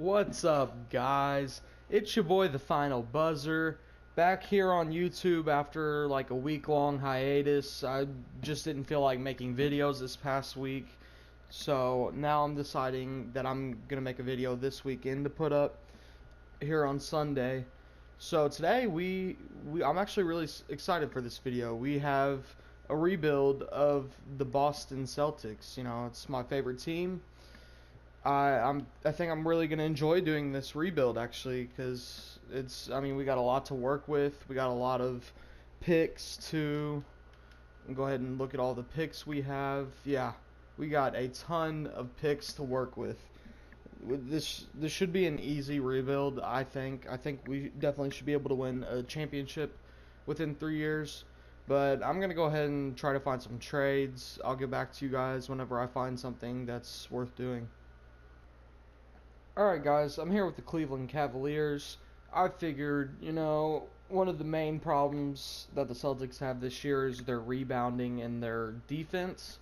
What's up, guys? It's your boy, the Final Buzzer, back here on YouTube after like a week-long hiatus. I just didn't feel like making videos this past week, so now I'm deciding that I'm gonna make a video this weekend to put up here on Sunday. So today I'm actually really excited for this video. We have a rebuild of the Boston Celtics. You know, it's my favorite team. I think I'm really gonna enjoy doing this rebuild actually, because we got a lot to work with. We got a lot of picks to go ahead and look at all the picks we have. Yeah, we got a ton of picks to work with. This should be an easy rebuild. I think we definitely should be able to win a championship within 3 years. But I'm gonna go ahead and try to find some trades. I'll get back to you guys whenever I find something that's worth doing. Alright guys, I'm here with the Cleveland Cavaliers. I figured, one of the main problems that the Celtics have this year is their rebounding and their defense.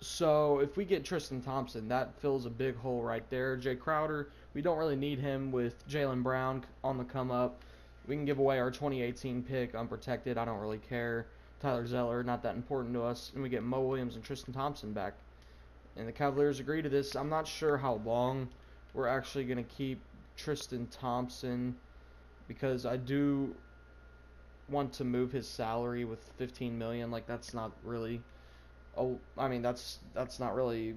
So if we get Tristan Thompson, that fills a big hole right there. Jay Crowder, we don't really need him with Jaylen Brown on the come up. We can give away our 2018 pick unprotected. I don't really care. Tyler Zeller, not that important to us. And we get Mo Williams and Tristan Thompson back. And the Cavaliers agree to this. I'm not sure how long we're actually going to keep Tristan Thompson, because I do want to move his salary with $15 million. Like, that's not really that's not really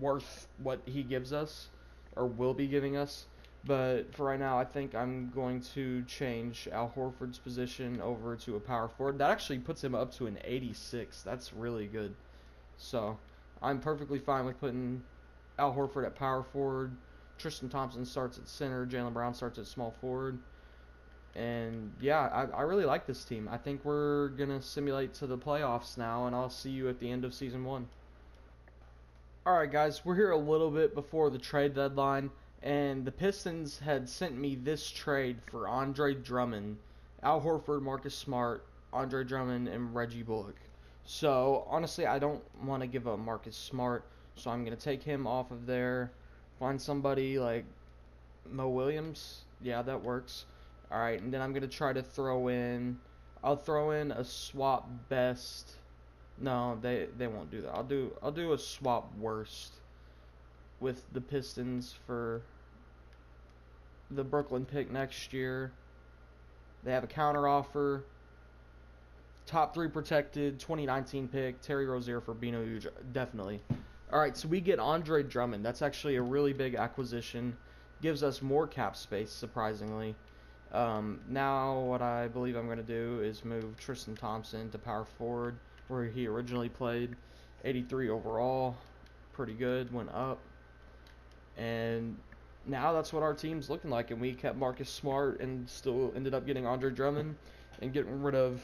worth what he gives us or will be giving us. But for right now, I think I'm going to change Al Horford's position over to a power forward. That actually puts him up to an 86. That's really good. So I'm perfectly fine with putting Al Horford at power forward. Tristan Thompson starts at center. Jaylen Brown starts at small forward. And yeah, I really like this team. I think we're going to simulate to the playoffs now, and I'll see you at the end of Season 1. Alright guys, we're here a little bit before the trade deadline, and the Pistons had sent me this trade for Andre Drummond, Al Horford, Marcus Smart, Andre Drummond, and Reggie Bullock. So honestly, I don't want to give up Marcus Smart, so I'm going to take him off of there. Find somebody like Mo Williams. Yeah, that works. Alright, and then I'm going to try to throw in a swap best. No, they won't do that. I'll do a swap worst with the Pistons for the Brooklyn pick next year. They have a counter offer. Top 3 protected, 2019 pick, Terry Rozier for Bino Huge, definitely. Alright, so we get Andre Drummond. That's actually a really big acquisition. Gives us more cap space, surprisingly. Now what I believe I'm going to do is move Tristan Thompson to power forward, where he originally played. 83 overall. Pretty good, went up. And now that's what our team's looking like. And we kept Marcus Smart and still ended up getting Andre Drummond and getting rid of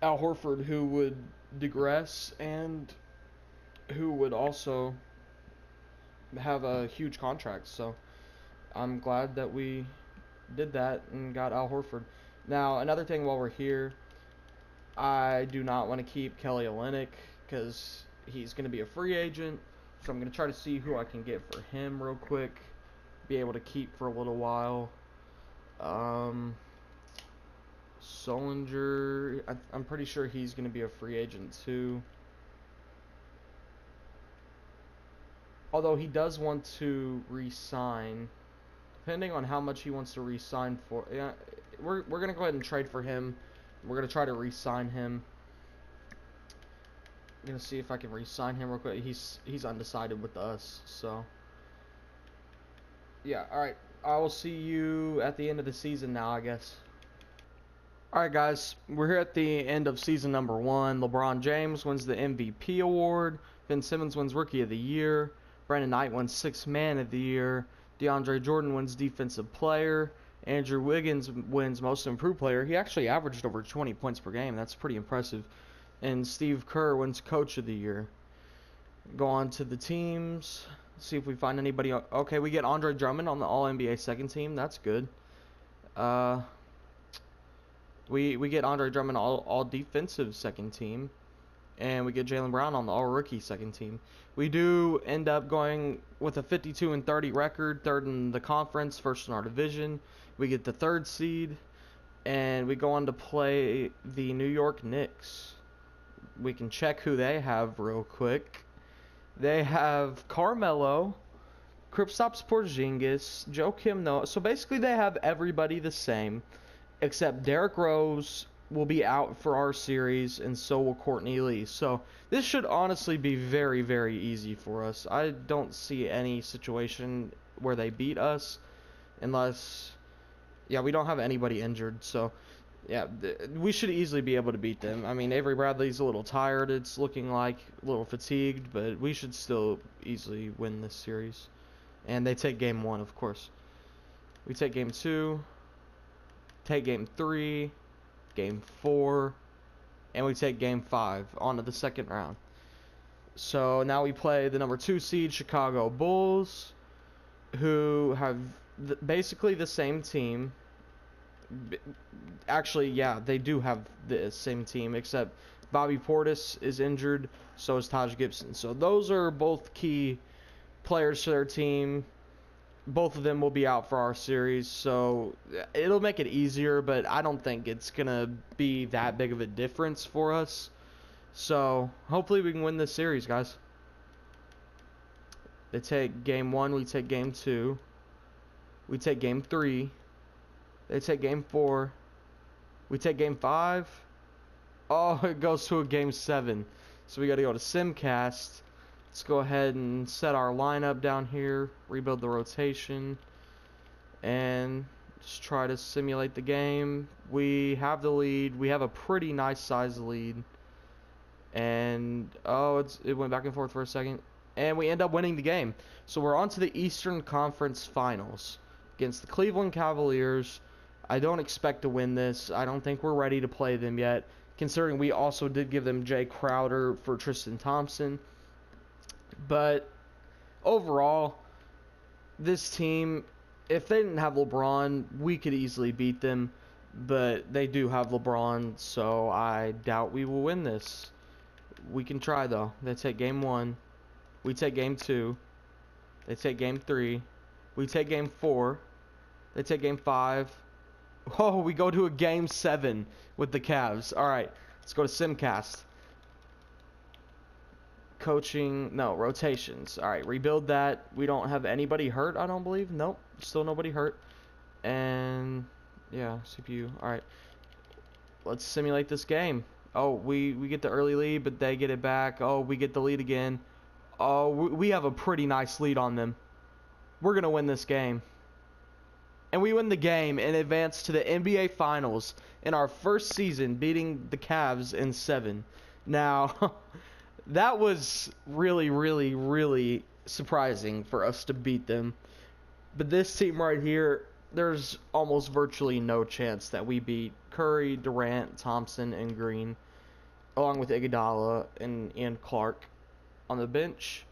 Al Horford, who would digress and who would also have a huge contract. So I'm glad that we did that and got Al Horford. Now, another thing while we're here, I do not want to keep Kelly Olynyk because he's going to be a free agent. So I'm going to try to see who I can get for him real quick. Be able to keep for a little while. Solinger, I'm pretty sure he's going to be a free agent too. Although he does want to re-sign, depending on how much he wants to re-sign for. Yeah, we're gonna go ahead and trade for him. We're gonna try to re-sign him. I'm gonna see if I can re-sign him real quick. He's undecided with us, so yeah. All right, I will see you at the end of the season now, I guess. All right, guys, we're here at the end of season number 1. LeBron James wins the MVP award. Ben Simmons wins Rookie of the Year. Brandon Knight wins Sixth Man of the Year. DeAndre Jordan wins Defensive Player. Andrew Wiggins wins Most Improved Player. He actually averaged over 20 points per game. That's pretty impressive. And Steve Kerr wins Coach of the Year. Go on to the teams. See if we find anybody. Okay, we get Andre Drummond on the All-NBA second team. That's good. We get Andre Drummond all defensive second team. and we get Jaylen Brown on the all-rookie second team. We do end up going with a 52-30 record, third in the conference, first in our division. We get the third seed, and we go on to play the New York Knicks. We can check who they have real quick. They have Carmelo, Kristaps Porzingis, Joakim Noah. So basically they have everybody the same, except Derrick Rose will be out for our series, and so will Courtney Lee. So this should honestly be very, very easy for us. I don't see any situation where they beat us unless, yeah, we don't have anybody injured. So, yeah, we should easily be able to beat them. I mean, Avery Bradley's a little tired. It's looking like a little fatigued, but we should still easily win this series. And they take game 1, of course. We take game 2, take game 3, game 4, and we take game 5 on to the second round. So now we play the number 2 seed Chicago Bulls, who have basically the same team. Actually, yeah, they do have the same team, except Bobby Portis is injured, so is Taj Gibson. So those are both key players to their team. Both of them will be out for our series, so it'll make it easier, but I don't think it's going to be that big of a difference for us. So hopefully we can win this series, guys. They take game 1, we take game 2. We take game 3. They take game 4. We take game 5. Oh, it goes to a game 7. So we got to go to Simcast. Let's go ahead and set our lineup down here, rebuild the rotation, and just try to simulate the game. We have the lead. We have a pretty nice size lead. And, oh, it went back and forth for a second. And we end up winning the game. So we're on to the Eastern Conference Finals against the Cleveland Cavaliers. I don't expect to win this. I don't think we're ready to play them yet, considering we also did give them Jay Crowder for Tristan Thompson. But overall, this team, if they didn't have LeBron, we could easily beat them. But they do have LeBron, so I doubt we will win this. We can try, though. They take game 1. We take game 2. They take game 3. We take game 4. They take game 5. Oh, we go to a game 7 with the Cavs. All right, let's go to Simcast. Coaching, no, rotations. All right, rebuild that. We don't have anybody hurt, I don't believe. Nope, still nobody hurt. And, yeah, CPU. All right, let's simulate this game. Oh, we get the early lead, but they get it back. Oh, we get the lead again. Oh, we have a pretty nice lead on them. We're going to win this game. And we win the game and advance to the NBA Finals in our first season, beating the Cavs in 7. Now, that was really, really, really surprising for us to beat them. But this team right here, there's almost virtually no chance that we beat Curry, Durant, Thompson, and Green, along with Iguodala and Clark on the bench.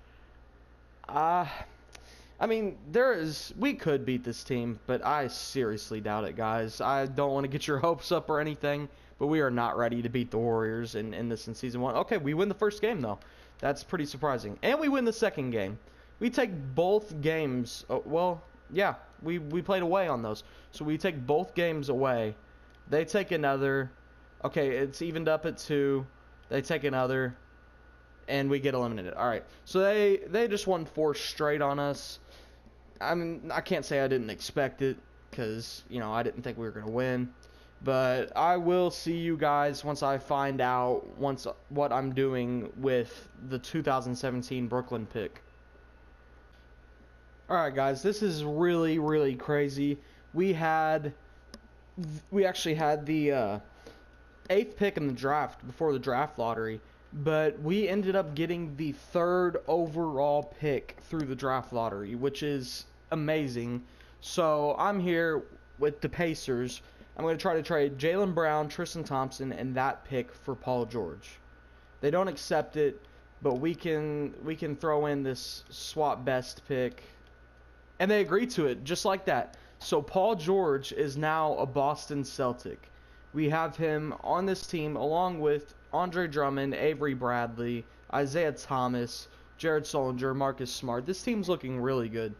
I mean, we could beat this team, but I seriously doubt it, guys. I don't want to get your hopes up or anything, but we are not ready to beat the Warriors in Season 1. Okay, we win the first game, though. That's pretty surprising. And we win the second game. We take both games. Oh, well, yeah, we played away on those. So we take both games away. They take another. Okay, it's evened up at 2. They take another. And we get eliminated. All right, so they just won 4 straight on us. I mean, I can't say I didn't expect it because, you know, I didn't think we were going to win. But I will see you guys once I find out what I'm doing with the 2017 Brooklyn pick. All right, guys, this is really, really crazy. We actually had the 8th pick in the draft before the draft lottery. But we ended up getting the 3rd overall pick through the draft lottery, which is amazing. So I'm here with the Pacers. I'm going to try to trade Jaylen Brown, Tristan Thompson, and that pick for Paul George. They don't accept it, but we can throw in this swap best pick. And they agree to it, just like that. So Paul George is now a Boston Celtic. we have him on this team along with Andre Drummond, Avery Bradley, Isaiah Thomas, Jared Solinger, Marcus Smart. This team's looking really good.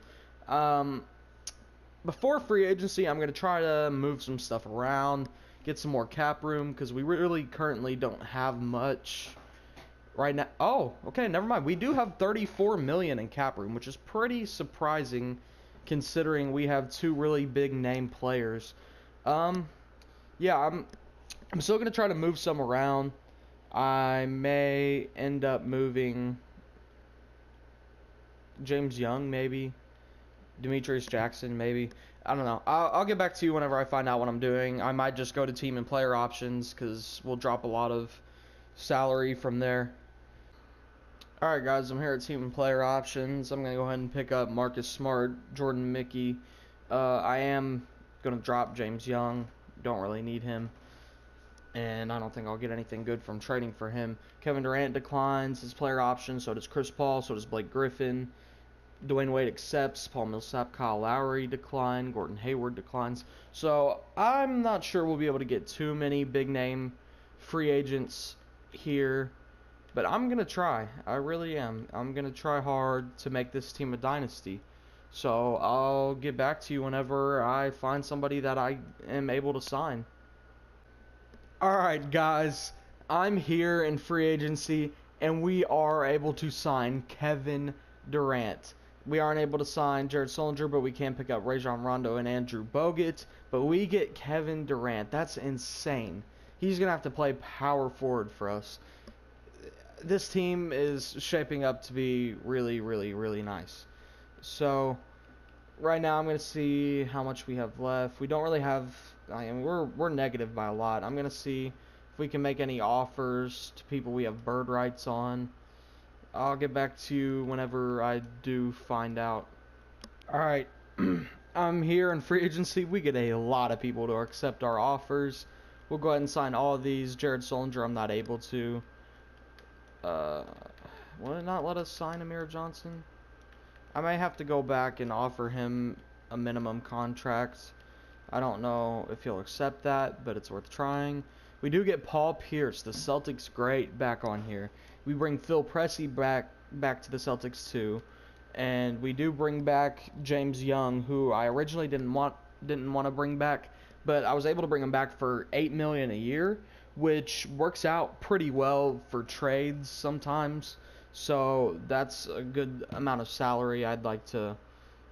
Before free agency, I'm going to try to move some stuff around, get some more cap room, because we really currently don't have much right now. Oh, okay, never mind. We do have 34 million in cap room, which is pretty surprising considering we have two really big name players. Yeah, I'm still gonna try to move some around. I may end up moving James Young, maybe Demetrius Jackson, maybe. I don't know. I'll get back to you whenever I find out what I'm doing. I might just go to team and player options because we'll drop a lot of salary from there. Alright guys, I'm here at team and player options. I'm going to go ahead and pick up Marcus Smart, Jordan Mickey. I am going to drop James Young. Don't really need him. And I don't think I'll get anything good from trading for him. Kevin Durant declines his player option. So does Chris Paul. So does Blake Griffin. Dwayne Wade accepts. Paul Millsap, Kyle Lowry decline. Gordon Hayward declines. So I'm not sure we'll be able to get too many big name free agents here. But I'm going to try. I really am. I'm going to try hard to make this team a dynasty. So I'll get back to you whenever I find somebody that I am able to sign. Alright guys, I'm here in free agency and we are able to sign Kevin Durant. We aren't able to sign Jared Solinger, but we can pick up Rajon Rondo and Andrew Bogut. But we get Kevin Durant. That's insane. He's going to have to play power forward for us. This team is shaping up to be really, really, really nice. So, right now I'm going to see how much we have left. We don't really have... I mean, we're negative by a lot. I'm going to see if we can make any offers to people we have bird rights on. I'll get back to you whenever I do find out. Alright, I'm here in free agency. We get a lot of people to accept our offers. We'll go ahead and sign all of these. Jared Solinger, I'm not able to. Will it not let us sign Amir Johnson? I may have to go back and offer him a minimum contract. I don't know if he'll accept that, but it's worth trying. We do get Paul Pierce, the Celtics great, back on here. We bring Phil Pressey back to the Celtics too, and we do bring back James Young, who I originally didn't want to bring back, but I was able to bring him back for $8 million a year, which works out pretty well for trades sometimes. So that's a good amount of salary I'd like to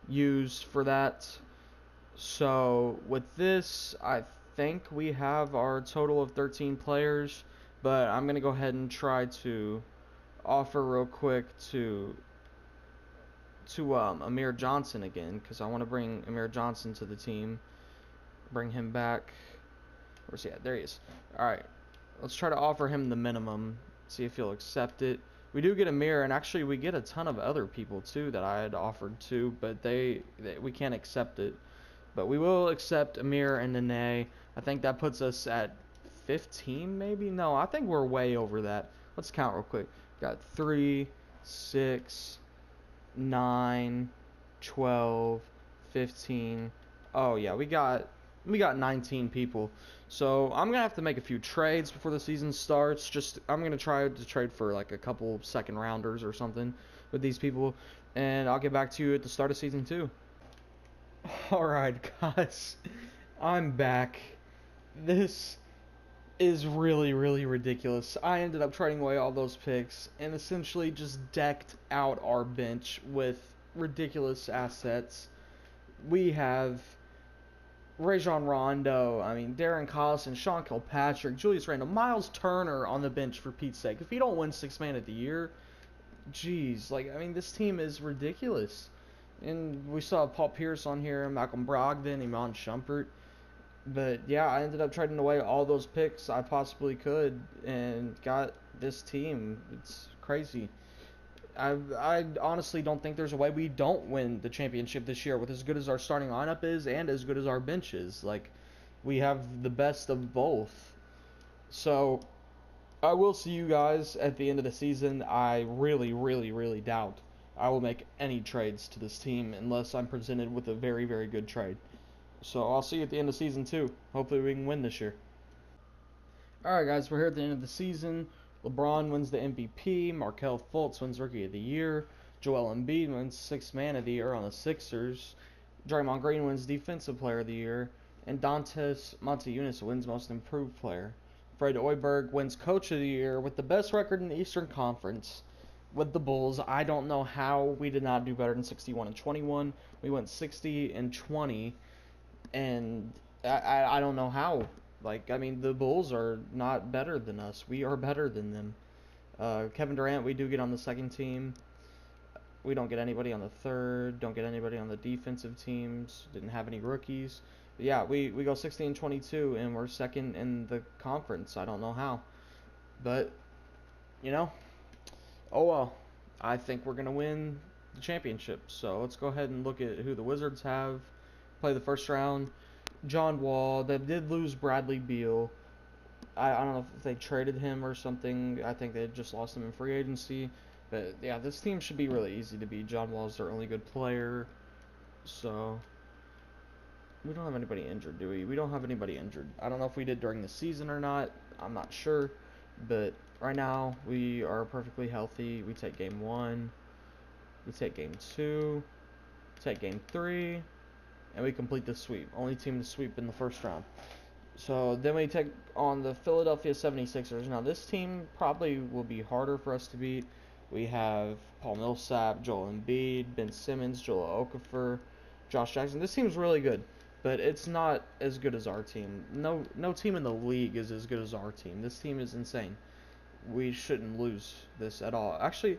use for that. So with this, I think we have our total of 13 players, but I'm going to go ahead and try to offer real quick to Amir Johnson again, because I want to bring Amir Johnson to the team, bring him back. Where's he at? There he is. Alright, let's try to offer him the minimum, see if he'll accept it. We do get Amir, and actually we get a ton of other people too that I had offered to, but we can't accept it. But we will accept Amir and Nene. I think that puts us at 15 maybe? No, I think we're way over that. Let's count real quick. Got 3, 6, 9, 12, 15. Oh yeah, we got 19 people. So I'm gonna have to make a few trades before the season starts. I'm gonna try to trade for like a couple second rounders or something with these people, and I'll get back to you at the start of season 2. Alright guys, I'm back. This is really, really ridiculous. I ended up trading away all those picks and essentially just decked out our bench with ridiculous assets. We have Rajon Rondo, Darren Collison, Sean Kilpatrick, Julius Randle, Miles Turner on the bench, for Pete's sake. If he don't win Sixth Man of the Year, jeez, this team is ridiculous. And we saw Paul Pierce on here, Malcolm Brogdon, Iman Shumpert. But yeah, I ended up trading away all those picks I possibly could and got this team. It's crazy. I honestly don't think there's a way we don't win the championship this year with as good as our starting lineup is and as good as our bench is. We have the best of both. So I will see you guys at the end of the season. I really, really, really doubt I will make any trades to this team unless I'm presented with a very, very good trade. So I'll see you at the end of season 2. Hopefully we can win this year. Alright, guys, we're here at the end of the season. LeBron wins the MVP. Markelle Fultz wins Rookie of the Year. Joel Embiid wins Sixth Man of the Year on the Sixers. Draymond Green wins Defensive Player of the Year. And Dantes Montejunas wins Most Improved Player. Fred Hoiberg wins Coach of the Year with the best record in the Eastern Conference with the Bulls. I don't know how we did not do better than 61-21. We went 60-20, and I don't know how. Like, I mean, the Bulls are not better than us. We are better than them. Kevin Durant, we do get on the second team. We don't get anybody on the third. Don't get anybody on the defensive teams. Didn't have any rookies. But yeah, we go 60-22, and we're second in the conference. I don't know how. But, you know, oh well. I think we're going to win the championship. So let's go ahead and look at who the Wizards have. Play the first round. John Wall. They did lose Bradley Beal. I don't know if they traded him or something. I think they just lost him in free agency. But yeah, this team should be really easy to beat. John Wall's their only good player. So we don't have anybody injured, do we? We don't have anybody injured. I don't know if we did during the season or not. I'm not sure. But right now, we are perfectly healthy. We take game 1. We take game 2. Take game 3. And we complete the sweep. Only team to sweep in the first round. So then we take on the Philadelphia 76ers. Now this team probably will be harder for us to beat. We have Paul Millsap, Joel Embiid, Ben Simmons, Joel Okafor, Josh Jackson. This team's really good, but it's not as good as our team. No team in the league is as good as our team. This team is insane. We shouldn't lose this at all. Actually,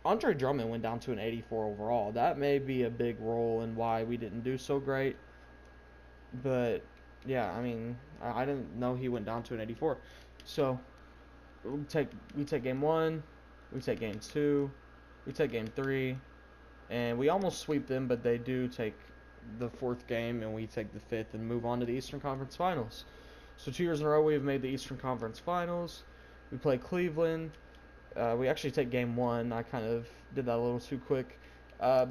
Andre Drummond went down to an 84 overall. That may be a big role in why we didn't do so great. But, yeah, I mean, I didn't know he went down to an 84. So, we take game 1, we take game 2, we take game 3, and we almost sweep them, but they do take the 4th game, and we take the 5th and move on to the Eastern Conference Finals. So 2 years in a row, we have made the Eastern Conference Finals. We play Cleveland. We actually take game 1. I kind of did that a little too quick.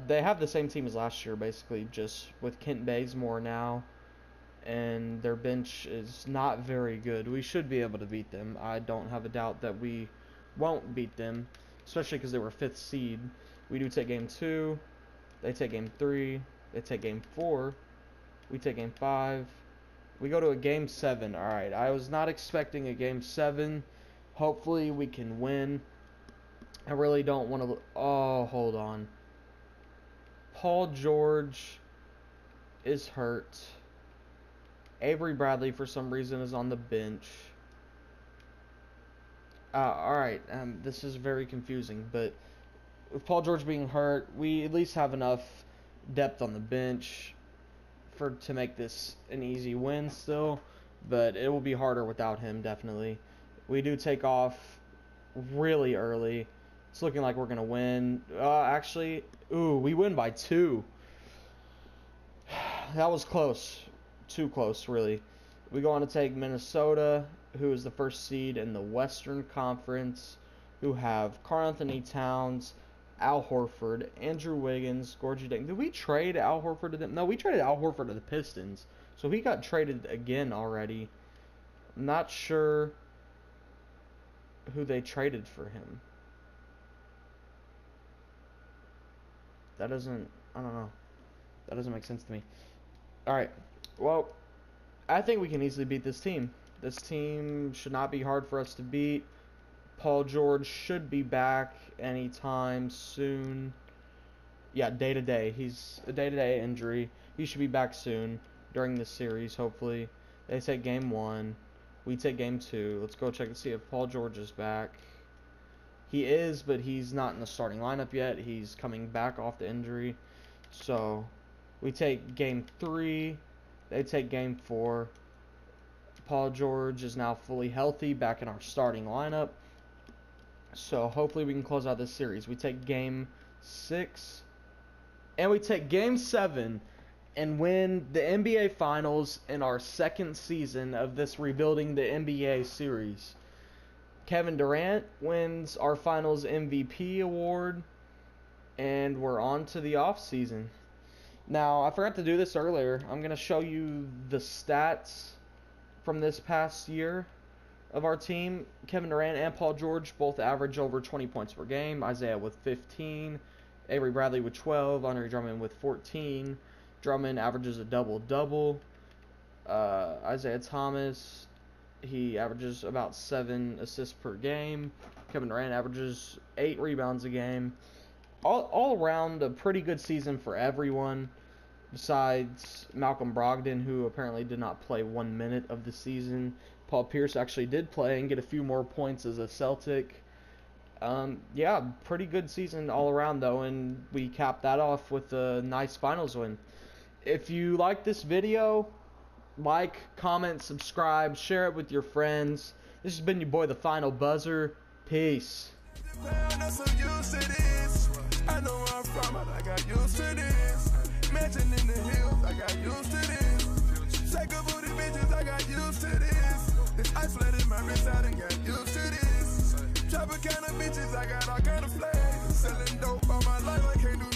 They have the same team as last year, basically, just with Kent Bazemore now. And their bench is not very good. We should be able to beat them. I don't have a doubt that we won't beat them, especially because they were 5th seed. We do take game 2. They take game 3. They take game 4. We take game 5. We go to a game 7. All right, I was not expecting a game 7. Hopefully we can win. I really don't want to... Oh, hold on. Paul George is hurt. Avery Bradley, for some reason, is on the bench. Alright, this is very confusing, but with Paul George being hurt, we at least have enough depth on the bench to make this an easy win still, but it will be harder without him, definitely. We do take off really early. It's looking like we're going to win. Actually, we win by 2. That was close. Too close, really. We go on to take Minnesota, who is the 1st seed in the Western Conference, who have Karl-Anthony Towns, Al Horford, Andrew Wiggins, Gorgie Deng. Did we trade Al Horford to them? No, we traded Al Horford to the Pistons. So he got traded again already. I'm not sure who they traded for him. That doesn't, I don't know. That doesn't make sense to me. Alright, well, I think we can easily beat this team. This team should not be hard for us to beat. Paul George should be back anytime soon. Yeah, day-to-day. He's a day-to-day injury. He should be back soon during this series, hopefully. They take game 1. We take game 2. Let's go check and see if Paul George is back. He is, but he's not in the starting lineup yet. He's coming back off the injury. So, we take game 3. They take game 4. Paul George is now fully healthy, back in our starting lineup. So, hopefully we can close out this series. We take game 6. And we take game 7 and win the NBA Finals in our 2nd season of this Rebuilding the NBA series. Kevin Durant wins our Finals MVP award, and we're on to the offseason. Now, I forgot to do this earlier. I'm going to show you the stats from this past year. of our team. Kevin Durant and Paul George both average over 20 points per game. Isaiah with 15. Avery Bradley with 12. Andre Drummond with 14. Drummond averages a double-double. Isaiah Thomas, he averages about 7 assists per game. Kevin Durant averages 8 rebounds a game. All around a pretty good season for everyone, besides Malcolm Brogdon, who apparently did not play 1 minute of the season. Paul Pierce actually did play and get a few more points as a Celtic. Yeah, pretty good season all around, though, and we capped that off with a nice finals win. If you like this video, like, comment, subscribe, share it with your friends. This has been your boy, the Final Buzzer. Peace. I know where I'm from, but I got used to this. Mansion in the hills, I got used to this. Shake a booty bitches, I got used to this. This ice flooded my wrist, I done got used to this. Chopper kind of bitches, I got all kind of flags. Selling dope all my life, I can't do